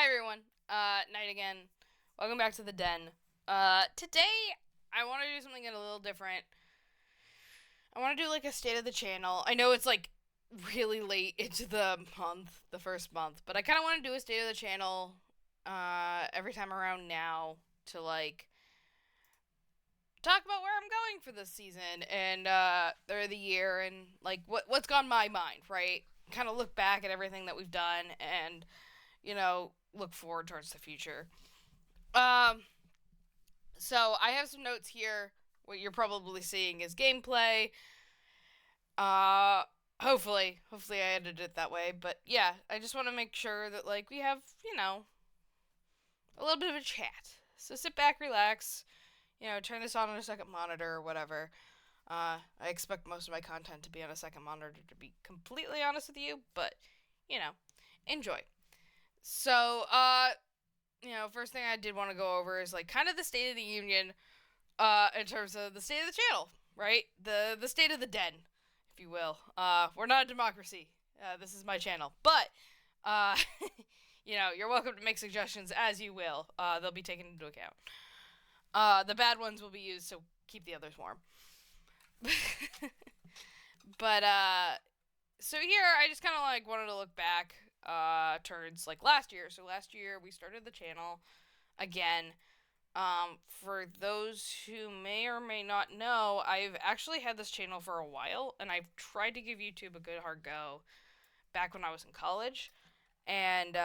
everyone. Night again. Welcome back to the den. Today I want to do something a little different. I want to do like a state of the channel. I know it's like really late into the month, the first month, but I kind of want to do a state of the channel every time around now to like talk about where I'm going for this season and or the year and like what's gone my mind, right? Kind of look back at everything that we've done and look forward towards the future. Um, so I have some notes here. What you're probably seeing is gameplay. Uh, hopefully I edited it that way. But yeah, I just want to make sure that like we have a little bit of a chat. So sit back, relax. Turn this on a second monitor or whatever. I expect most of my content to be on a second monitor, to be completely honest with you. But you know, enjoy. So, first thing I did want to go over is like kind of the state of the union, in terms of the state of the channel, right? The state of the den, if you will. We're not a democracy. This is my channel, but uh, you're welcome to make suggestions as you will. They'll be taken into account. The bad ones will be used, so keep the others warm. But so here I just kind of like wanted to look back towards like last year. So last year we started the channel again. For those who may or may not know, I've actually had this channel for a while, and I've tried to give YouTube a good hard go back when I was in college, and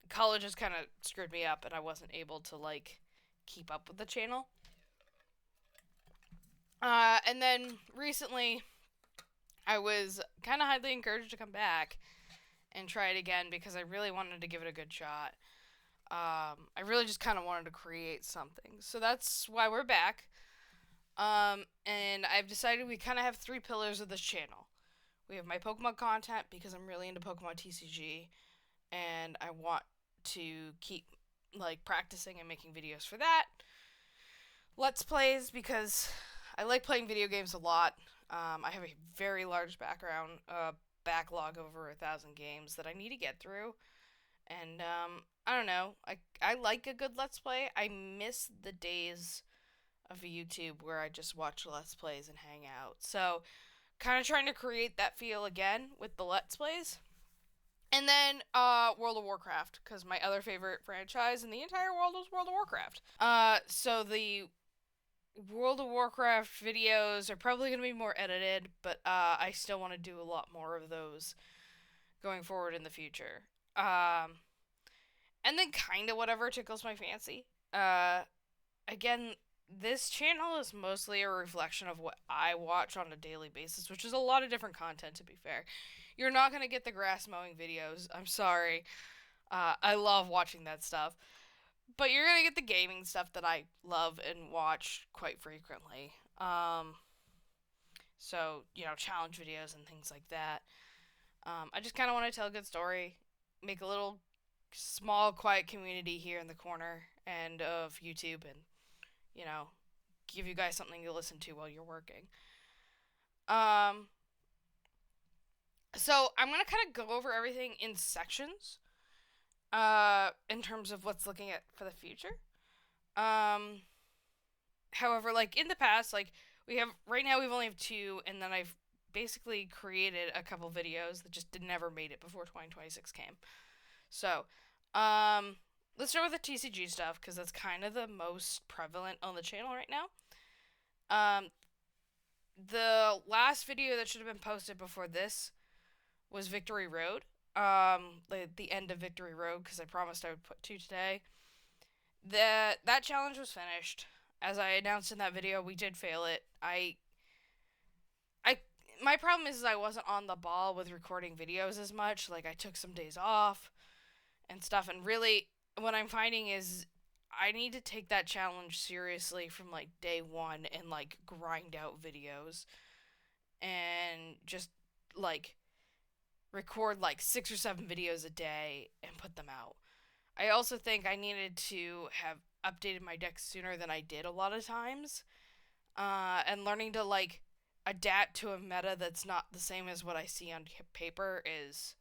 college has kind of screwed me up, and I wasn't able to like keep up with the channel. And then recently, I was kind of highly encouraged to come back and try it again because I really wanted to give it a good shot. I really just kind of wanted to create something. So that's why we're back. And I've decided we kind of have three pillars of this channel. We have my Pokemon content because I'm really into Pokemon TCG and I want to keep like practicing and making videos for that. Let's Plays because I like playing video games a lot. I have a very large backlog of over 1,000 games that I need to get through. And I don't know. I like a good Let's Play. I miss the days of YouTube where I just watch Let's Plays and hang out. So, kind of trying to create that feel again with the Let's Plays. And then World of Warcraft, because my other favorite franchise in the entire world is World of Warcraft. So the World of Warcraft videos are probably going to be more edited, but I still want to do a lot more of those going forward in the future. And then kind of whatever tickles my fancy. Again, this channel is mostly a reflection of what I watch on a daily basis, which is a lot of different content, to be fair. You're not going to get the grass mowing videos. I'm sorry. I love watching that stuff. But you're going to get the gaming stuff that I love and watch quite frequently. So, challenge videos and things like that. I just kind of want to tell a good story, make a little small, quiet community here in the corner and of YouTube, and give you guys something to listen to while you're working. So I'm gonna kind of go over everything in sections, in terms of what's looking at for the future. Um, However, like in the past, like we have right now, we've only have two, and then I've basically created a couple videos that just never made it before 2026 came. So, let's start with the TCG stuff because that's kind of the most prevalent on the channel right now. The last video that should have been posted before this was Victory Road. The end of Victory Road because I promised I would put two today. That challenge was finished. As I announced in that video, we did fail it. My problem is I wasn't on the ball with recording videos as much. Like I took some days off and stuff, and really what I'm finding is I need to take that challenge seriously from like day one and like grind out videos and just like record like 6 or 7 videos a day and put them out. I also think I needed to have updated my deck sooner than I did a lot of times, and learning to like adapt to a meta that's not the same as what I see on paper is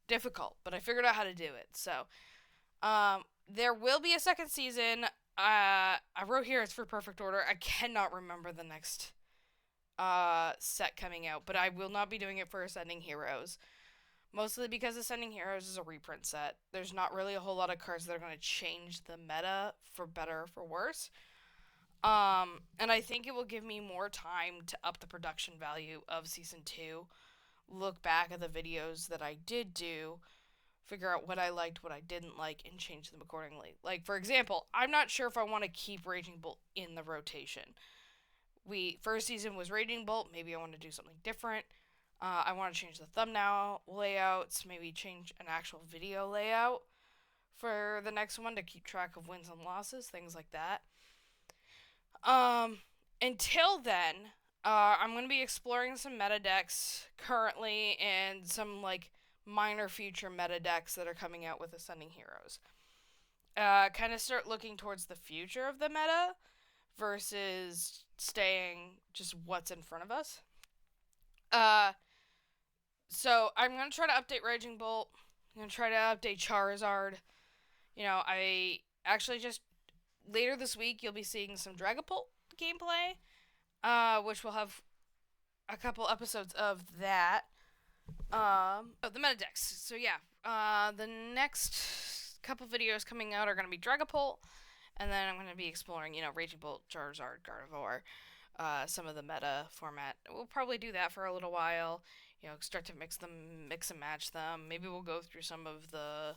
difficult, but I figured out how to do it. So There will be a second season. I wrote here it's for Perfect Order. I cannot remember the next set coming out, but I will not be doing it for Ascending Heroes. Mostly because Ascending Heroes is a reprint set. There's not really a whole lot of cards that are going to change the meta for better or for worse. And I think it will give me more time to up the production value of Season 2, look back at the videos that I did do, figure out what I liked, what I didn't like, and change them accordingly. Like, for example, I'm not sure if I want to keep Raging Bolt in the rotation. First season was Raging Bolt, maybe I want to do something different. I want to change the thumbnail layouts, maybe change an actual video layout for the next one to keep track of wins and losses, things like that. Until then, I'm going to be exploring some meta decks currently and some, like, minor future meta decks that are coming out with Ascending Heroes. Kind of start looking towards the future of the meta versus staying just what's in front of us. So I'm going to try to update Raging Bolt. I'm going to try to update Charizard. You know, I actually just later this week you'll be seeing some Dragapult gameplay, which will have a couple episodes of that. The meta decks. So yeah, the next couple videos coming out are going to be Dragapult, and then I'm going to be exploring, Raging Bolt, Charizard, Gardevoir, some of the meta format. We'll probably do that for a little while. Start to mix and match them. Maybe we'll go through some of the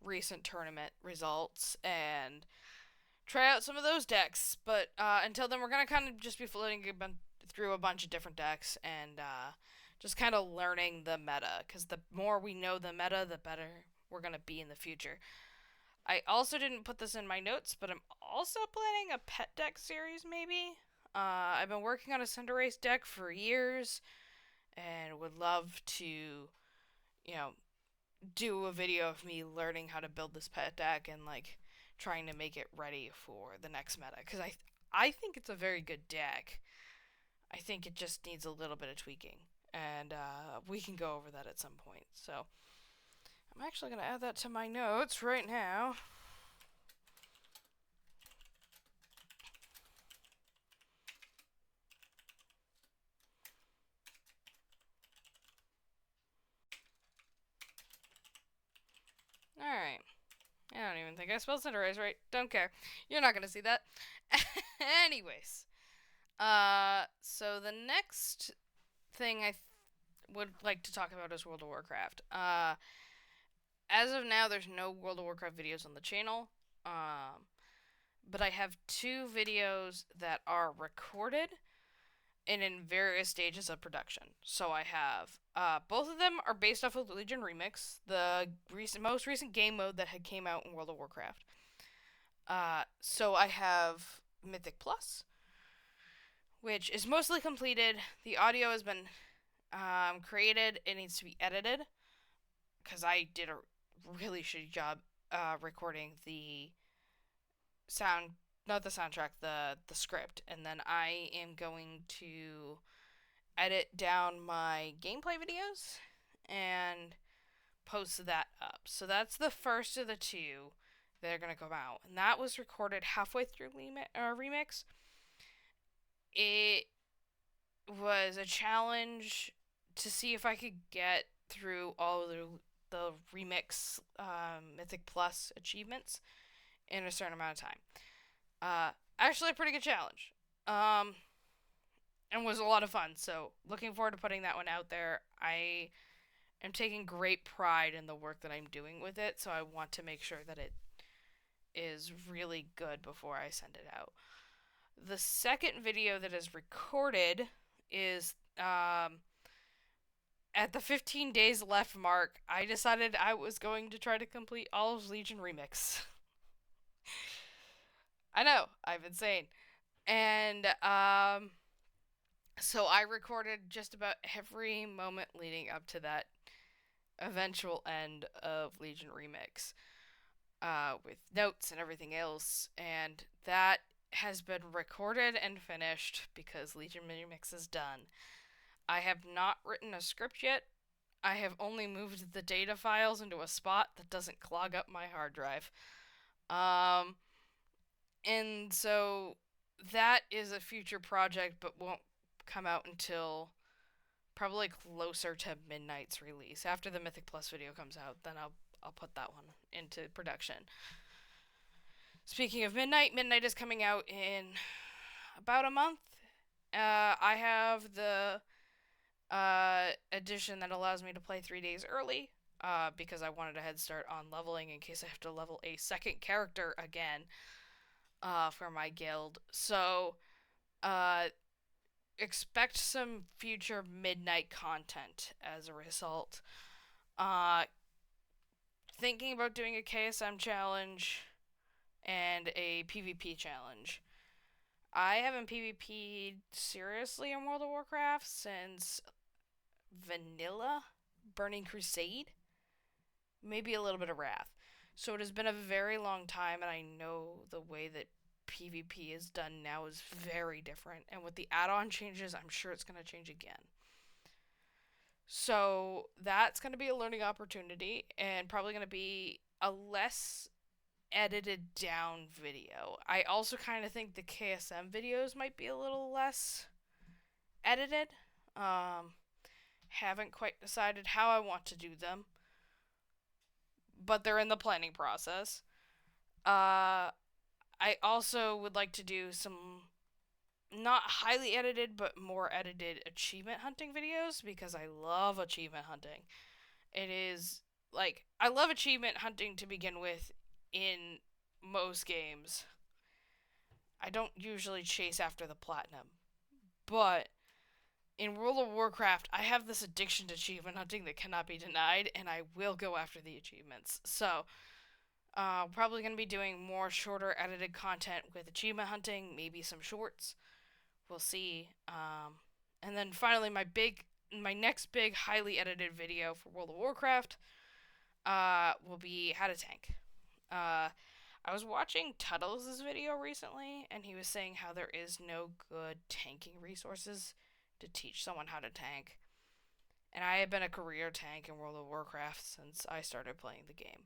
recent tournament results and try out some of those decks. But until then, we're going to kind of just be floating through a bunch of different decks and just kind of learning the meta. Because the more we know the meta, the better we're going to be in the future. I also didn't put this in my notes, but I'm also planning a pet deck series, maybe. I've been working on a Cinderace deck for years and would love to, do a video of me learning how to build this pet deck and, like, trying to make it ready for the next meta. Because I think it's a very good deck. I think it just needs a little bit of tweaking. And we can go over that at some point. So I'm actually going to add that to my notes right now. Alright. I don't even think I spelled Cinderace right. Don't care. You're not going to see that. Anyways. So the next thing I would like to talk about is World of Warcraft. As of now, there's no World of Warcraft videos on the channel. But I have 2 videos that are recorded and in various stages of production. So I have both of them are based off of Legion Remix, the most recent game mode that had came out in World of Warcraft. So I have Mythic Plus, which is mostly completed. The audio has been created. It needs to be edited because I did a really shitty job recording the sound, not the soundtrack, the script, and then I am going to edit down my gameplay videos and post that up. So that's the first of the 2 that are gonna come out, and that was recorded halfway through Remix. It was a challenge to see if I could get through all of the Remix Mythic Plus achievements in a certain amount of time. Actually a pretty good challenge. And was a lot of fun. So looking forward to putting that one out there. I am taking great pride in the work that I'm doing with it, so I want to make sure that it is really good before I send it out. The second video that is recorded is at the 15 days left mark, I decided I was going to try to complete all of Legion Remix. I know, I'm insane. And so I recorded just about every moment leading up to that eventual end of Legion Remix, with notes and everything else, and that has been recorded and finished because Legion Remix is done. I have not written a script yet. I have only moved the data files into a spot that doesn't clog up my hard drive. Um, and so that is a future project, but won't come out until probably closer to Midnight's release. After the Mythic Plus video comes out, then I'll put that one into production. Speaking of Midnight, Midnight is coming out in about a month. I have the edition that allows me to play 3 days early. Because I wanted a head start on leveling in case I have to level a second character again for my guild. So, expect some future Midnight content as a result. Uh, Thinking about doing a KSM challenge and a PvP challenge. I haven't PvP'd seriously in World of Warcraft since Vanilla Burning Crusade. Maybe a little bit of Wrath. So it has been a very long time, and I know the way that PvP is done now is very different. And with the add-on changes, I'm sure it's going to change again. So that's going to be a learning opportunity, and probably going to be a less edited down video. I also kind of think the KSM videos might be a little less edited. Haven't quite decided how I want to do them, but they're in the planning process. I also would like to do some not highly edited but more edited achievement hunting videos because I love achievement hunting. It is like I love achievement hunting to begin with in most games. I don't usually chase after the platinum, but in World of Warcraft, I have this addiction to achievement hunting that cannot be denied, and I will go after the achievements. So, probably going to be doing more shorter edited content with achievement hunting, maybe some shorts. We'll see. And then finally, my next big highly edited video for World of Warcraft will be how to tank. I was watching Tuttles' video recently, and he was saying how there is no good tanking resources to teach someone how to tank. And I have been a career tank in World of Warcraft since I started playing the game.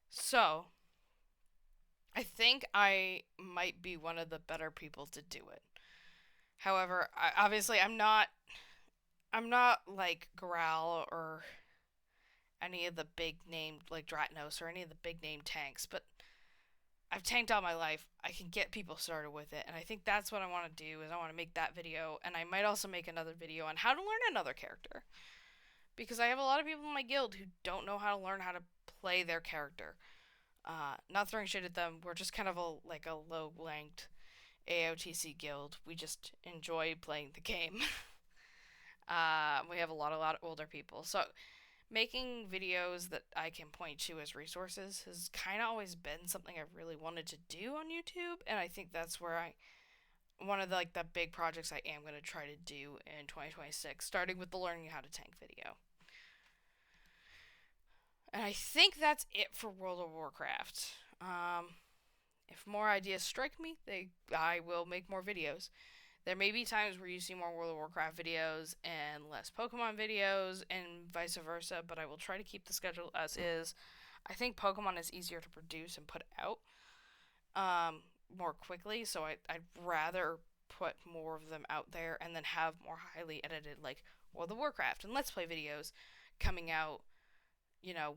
So, I think I might be one of the better people to do it. However, I'm not like Growl or any of the big name like Dratnos or any of the big name tanks, but I've tanked all my life. I can get people started with it, and I think that's what I want to do is I want to make that video, and I might also make another video on how to learn another character. Because I have a lot of people in my guild who don't know how to learn how to play their character. Not throwing shit at them, we're just kind of a low-ranked AOTC guild. We just enjoy playing the game. We have a lot of older people. So making videos that I can point to as resources has kind of always been something I've really wanted to do on YouTube, and I think that's where one of the big projects I am going to try to do in 2026, starting with the learning how to tank video. And I think that's it for World of Warcraft. If more ideas strike me, I will make more videos. There may be times where you see more World of Warcraft videos and less Pokemon videos, and vice versa, but I will try to keep the schedule as is. I think Pokemon is easier to produce and put out more quickly, so I'd rather put more of them out there and then have more highly edited, like World of Warcraft and Let's Play videos coming out,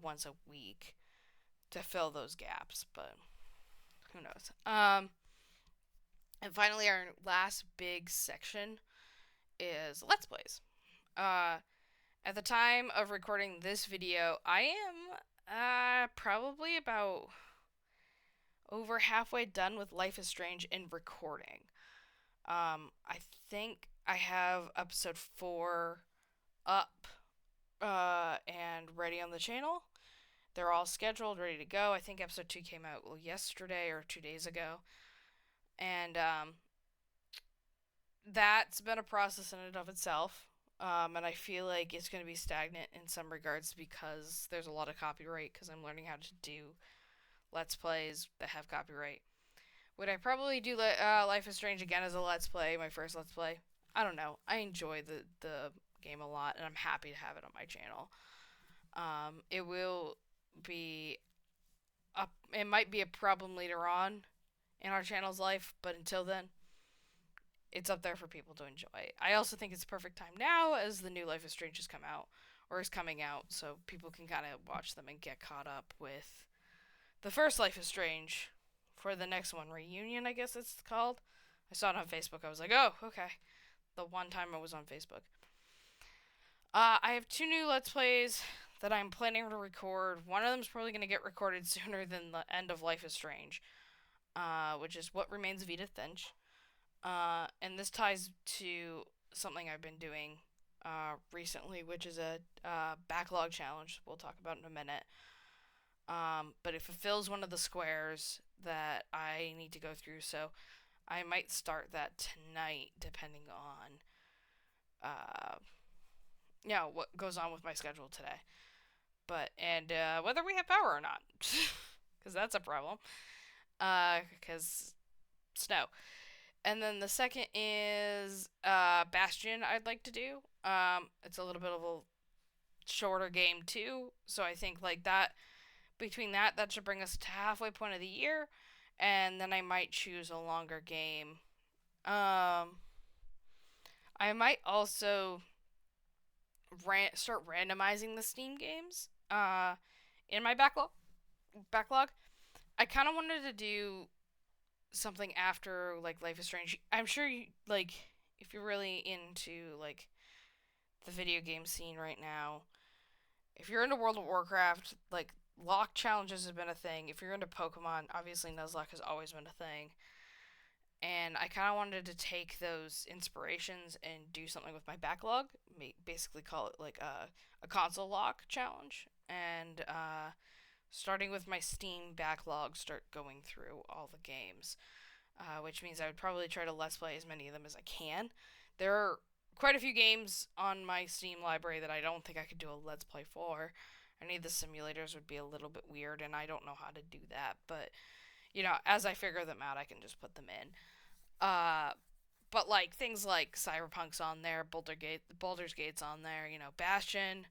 once a week to fill those gaps, but who knows. And finally, our last big section is Let's Plays. At the time of recording this video, I am probably about over halfway done with Life is Strange in recording. I think I have episode 4 up and ready on the channel. They're all scheduled, ready to go. I think episode 2 came out yesterday or 2 days ago. And that's been a process in and of itself. And I feel like it's going to be stagnant in some regards because there's a lot of copyright because I'm learning how to do Let's Plays that have copyright. Would I probably do Life is Strange again as a Let's Play, my first Let's Play? I don't know. I enjoy the game a lot, and I'm happy to have it on my channel. It will be up. It might be a problem later on in our channel's life, but until then, it's up there for people to enjoy. I also think it's the perfect time now as the new Life is Strange has come out or is coming out, so people can kind of watch them and get caught up with the first Life is Strange for the next one, Reunion, I guess it's called. I saw it on Facebook. I was like, oh, okay. The one time I was on Facebook. I have 2 new Let's Plays that I'm planning to record. One of them is probably going to get recorded sooner than the end of Life is Strange, which is What Remains of Edith Finch. And this ties to something I've been doing recently, which is a backlog challenge we'll talk about in a minute. But it fulfills one of the squares that I need to go through, so I might start that tonight, depending on what goes on with my schedule today. But whether we have power or not, because that's a problem. Because snow. And then the second is Bastion. I'd like to do. It's a little bit of a shorter game too, so I think like that. Between that should bring us to halfway point of the year, and then I might choose a longer game. I might also start randomizing the Steam games in my backlog. I kind of wanted to do something after like Life is Strange. I'm sure you like if you're really into like the video game scene right now. If you're into World of Warcraft, like lock challenges have been a thing. If you're into Pokemon, obviously Nuzlocke has always been a thing. And I kind of wanted to take those inspirations and do something with my backlog. Basically call it like a console lock challenge. And starting with my Steam backlog, start going through all the games. Which means I would probably try to Let's Play as many of them as I can. There are quite a few games on my Steam library that I don't think I could do a Let's Play for. Any of the simulators would be a little bit weird, and I don't know how to do that. But, as I figure them out, I can just put them in. But, like, things like Cyberpunk's on there, Baldur's Gate's on there, Bastion.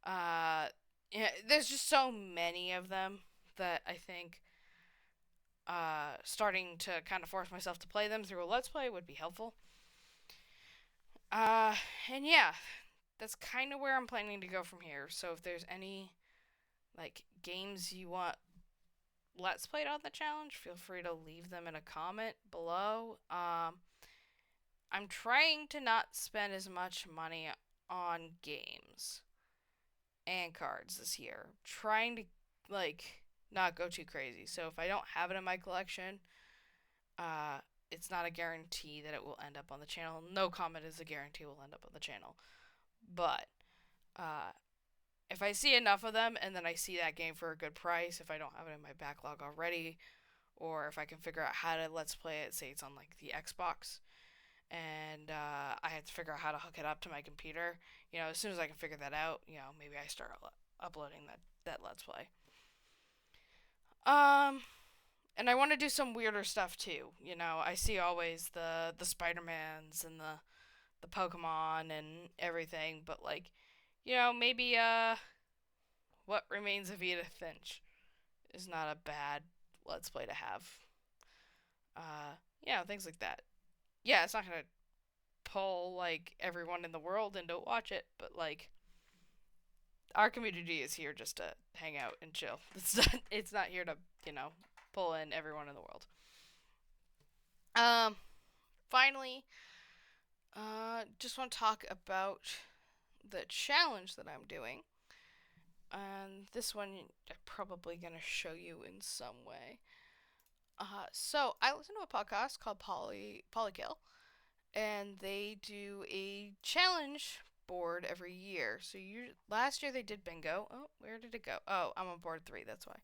There's just so many of them that I think starting to kind of force myself to play them through a Let's Play would be helpful. And yeah, that's kind of where I'm planning to go from here. So if there's any, like, games you want Let's Played on the challenge, feel free to leave them in a comment below. I'm trying to not spend as much money on games and cards this year. Trying to, like, not go too crazy. So if I don't have it in my collection, it's not a guarantee that it will end up on the channel. No comment is a guarantee it will end up on the channel. But if I see enough of them and then I see that game for a good price, if I don't have it in my backlog already, or if I can figure out how to Let's Play it, say it's on like the Xbox, and I have to figure out how to hook it up to my computer, as soon as I can figure that out, maybe I start uploading that Let's Play. And I want to do some weirder stuff too. I see always the Spider-Mans and the Pokemon and everything, but like, maybe What Remains of Edith Finch is not a bad Let's Play to have. Things like that. Yeah, it's not gonna pull like everyone in the world in to watch it, but like our community is here just to hang out and chill. It's not here to, pull in everyone in the world. Finally, just want to talk about the challenge that I'm doing. And this one I'm probably going to show you in some way. So I listen to a podcast called Polykill, and they do a challenge board every year. So last year they did bingo. Oh, where did it go? Oh, I'm on board 3, that's why.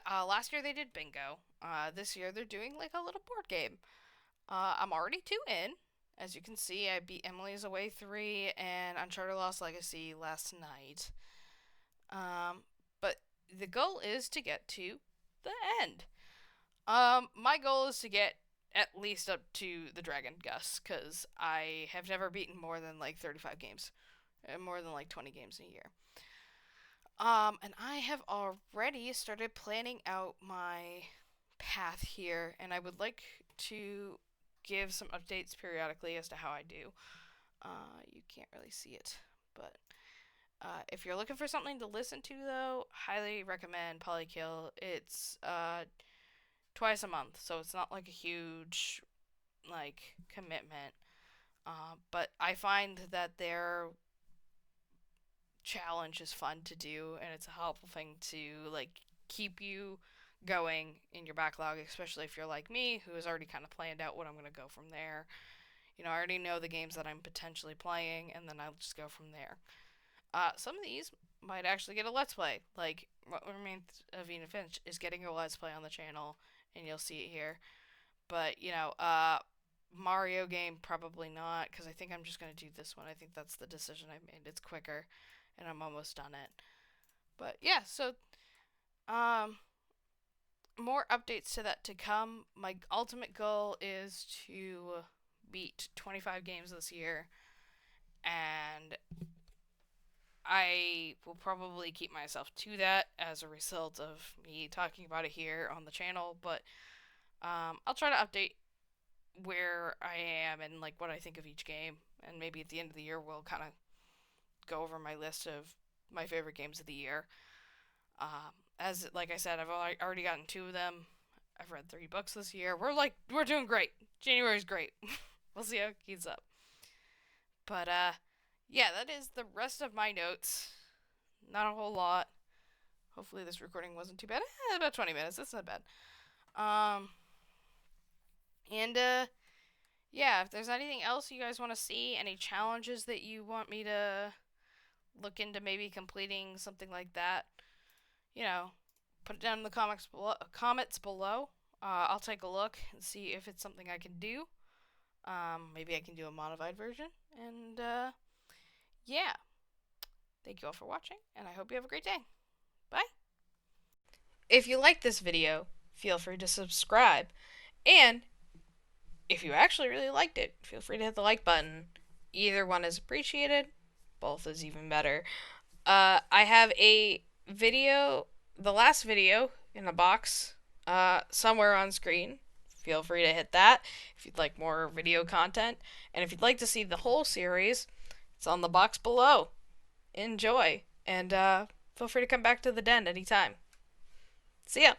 Last year they did bingo. This year they're doing like a little board game. I'm already 2 in. As you can see, I beat Emily's Away 3 and Uncharted Lost Legacy last night. But the goal is to get to the end. My goal is to get at least up to the Dragon Gus, because I have never beaten more than like 35 games, more than like 20 games in a year. And I have already started planning out my path here, and I would like to give some updates periodically as to how I do. You can't really see it, but if you're looking for something to listen to, though, highly recommend Polykill. It's twice a month, so it's not like a huge like commitment. But I find that their challenge is fun to do, and it's a helpful thing to like keep you going in your backlog, especially if you're like me, who has already kind of planned out what I'm gonna go from there. You know, I already know the games that I'm potentially playing, and then I'll just go from there. Some of these might actually get a Let's Play. Like, what remains of Ena Finch is getting a Let's Play on the channel, and you'll see it here. But, you know, Mario game, probably not, because I think I'm just going to do this one. I think that's the decision I've made. It's quicker, and I'm almost done it. But, yeah, so, more updates to that to come. My ultimate goal is to beat 25 games this year, and I will probably keep myself to that as a result of me talking about it here on the channel, but I'll try to update where I am and like what I think of each game, and maybe at the end of the year we'll kind of go over my list of my favorite games of the year. As like I said, I've already gotten 2 of them. I've read 3 books this year. We're doing great. January's great. We'll see how it keeps up. But yeah, that is the rest of my notes. Not a whole lot. Hopefully this recording wasn't too bad. About 20 minutes. That's not bad. And yeah, if there's anything else you guys want to see, any challenges that you want me to look into, maybe completing something like that, you know, put it down in the comments below. I'll take a look and see if it's something I can do. Maybe I can do a modified version. And yeah. Thank you all for watching, and I hope you have a great day. Bye! If you liked this video, feel free to subscribe. And if you actually really liked it, feel free to hit the like button. Either one is appreciated. Both is even better. I have a video, the last video in a box, somewhere on screen. Feel free to hit that if you'd like more video content. And if you'd like to see the whole series, it's on the box below. Enjoy, and feel free to come back to the den anytime. See ya!